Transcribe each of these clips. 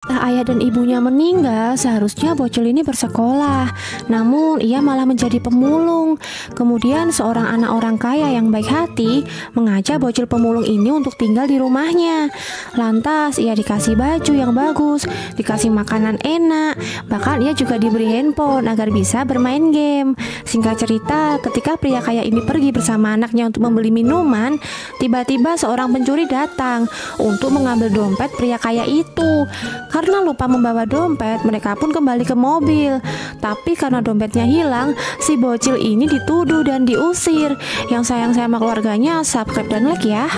Setelah ayah dan ibunya meninggal, seharusnya bocil ini bersekolah. Namun ia malah menjadi pemulung. Kemudian seorang anak orang kaya yang baik hati mengajak bocil pemulung ini untuk tinggal di rumahnya. Lantas ia dikasih baju yang bagus, dikasih makanan enak, bahkan ia juga diberi handphone agar bisa bermain game. Singkat cerita, ketika pria kaya ini pergi bersama anaknya untuk membeli minuman, tiba-tiba seorang pencuri datang untuk mengambil dompet pria kaya itu. Karena lupa membawa dompet, mereka pun kembali ke mobil. Tapi karena dompetnya hilang, si bocil ini dituduh dan diusir. Yang sayang sama keluarganya, subscribe dan like ya.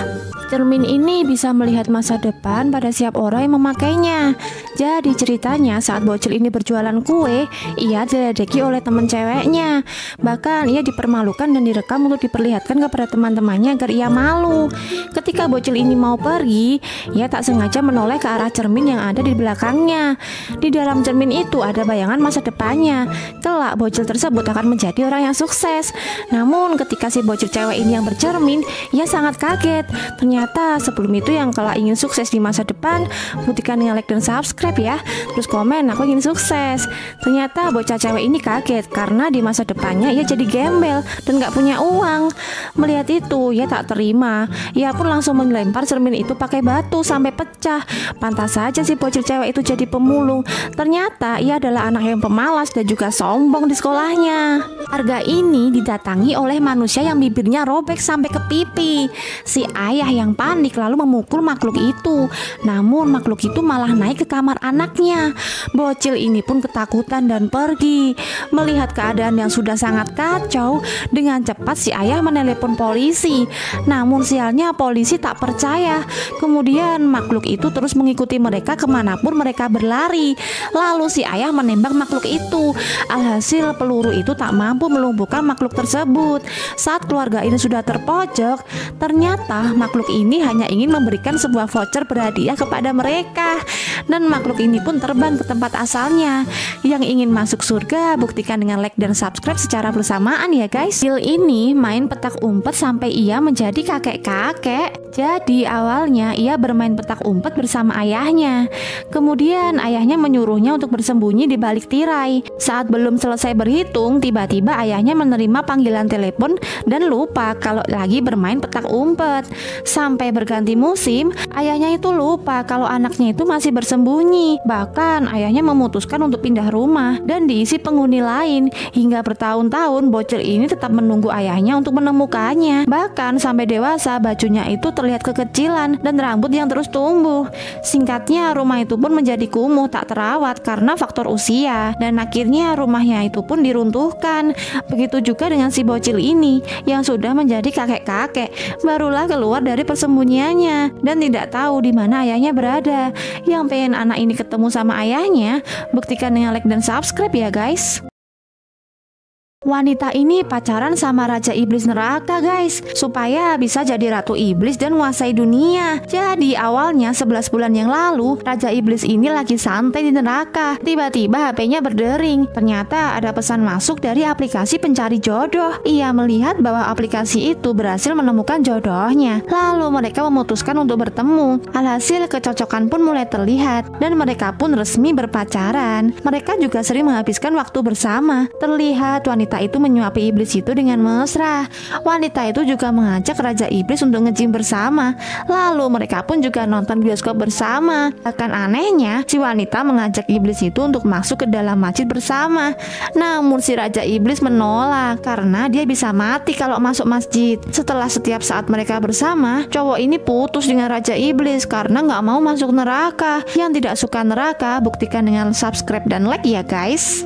Cermin ini bisa melihat masa depan pada setiap orang yang memakainya. Jadi ceritanya saat bocil ini berjualan kue, ia diledeki oleh teman ceweknya. Bahkan ia dipermalukan dan direkam untuk diperlihatkan kepada teman-temannya agar ia malu. Ketika bocil ini mau pergi, ia tak sengaja menoleh ke arah cermin yang ada di belakangnya. Di dalam cermin itu ada bayangan masa depannya. Kelak bocil tersebut akan menjadi orang yang sukses. Namun ketika si bocil cewek ini yang bercermin, ia sangat kaget. Ternyata sebelum itu yang kalau ingin sukses di masa depan, buktikan dengan like dan subscribe ya. Terus komen aku ingin sukses. Ternyata bocah cewek ini kaget karena di masa depannya ia jadi gembel dan gak punya uang. Melihat itu ia tak terima. Ia pun langsung melempar cermin itu pakai batu sampai pecah. Pantas saja si bocil cewek itu jadi pemulung. Ternyata ia adalah anak yang pemalas dan juga sombong di sekolahnya. Warga ini didatangi oleh manusia yang bibirnya robek sampai ke pipi. Si ayah yang panik lalu memukul makhluk itu. Namun makhluk itu malah naik ke kamar anaknya. Bocil ini pun ketakutan dan pergi. Melihat keadaan yang sudah sangat kacau, dengan cepat si ayah menelepon polisi. Namun sialnya polisi tak percaya. Kemudian makhluk itu terus mengikuti mereka kemanapun mereka berlari. Lalu si ayah menembak makhluk itu. Alhasil peluru itu tak mampu melumpuhkan makhluk tersebut. Saat keluarga ini sudah terpojok, ternyata makhluk ini hanya ingin memberikan sebuah voucher berhadiah kepada mereka. Dan makhluk ini pun terbang ke tempat asalnya. Yang ingin masuk surga, buktikan dengan like dan subscribe secara bersamaan ya guys. Sil ini main petak umpet sampai ia menjadi kakek-kakek. Jadi awalnya ia bermain petak umpet bersama ayahnya. Kemudian ayahnya menyuruhnya untuk bersembunyi di balik tirai. Saat belum selesai berhitung, tiba-tiba ayahnya menerima panggilan telepon dan lupa kalau lagi bermain petak umpet. Sampai berganti musim, ayahnya itu lupa kalau anaknya itu masih bersembunyi. Bahkan ayahnya memutuskan untuk pindah rumah dan diisi penghuni lain. Hingga bertahun-tahun bocil ini tetap menunggu ayahnya untuk menemukannya. Bahkan sampai dewasa bajunya itu terlihat kekecilan dan rambut yang terus tumbuh. Singkatnya rumah itu pun menjadi kumuh tak terawat karena faktor usia. Dan akhirnya rumahnya itu pun diruntuhkan. Begitu juga dengan si bocil ini yang sudah menjadi kakek-kakek, barulah keluar dari persembunyiannya dan tidak tahu di mana ayahnya berada. Yang pengen anak ini ketemu sama ayahnya, buktikan dengan like dan subscribe ya guys. Wanita ini pacaran sama Raja Iblis neraka guys, supaya bisa jadi Ratu Iblis dan menguasai dunia. Jadi awalnya 11 bulan yang lalu, Raja Iblis ini lagi santai di neraka. Tiba-tiba HP-nya berdering. Ternyata ada pesan masuk dari aplikasi pencari jodoh. Ia melihat bahwa aplikasi itu berhasil menemukan jodohnya. Lalu mereka memutuskan untuk bertemu. Alhasil kecocokan pun mulai terlihat dan mereka pun resmi berpacaran. Mereka juga sering menghabiskan waktu bersama. Terlihat wanita itu menyuapi iblis itu dengan mesra. Wanita itu juga mengajak Raja Iblis untuk nge-gym bersama. Lalu mereka pun juga nonton bioskop bersama. Bahkan anehnya, si wanita mengajak iblis itu untuk masuk ke dalam masjid bersama. Namun si Raja Iblis menolak karena dia bisa mati kalau masuk masjid. Setelah setiap saat mereka bersama, cowok ini putus dengan Raja Iblis karena nggak mau masuk neraka. Yang tidak suka neraka, buktikan dengan subscribe dan like ya guys.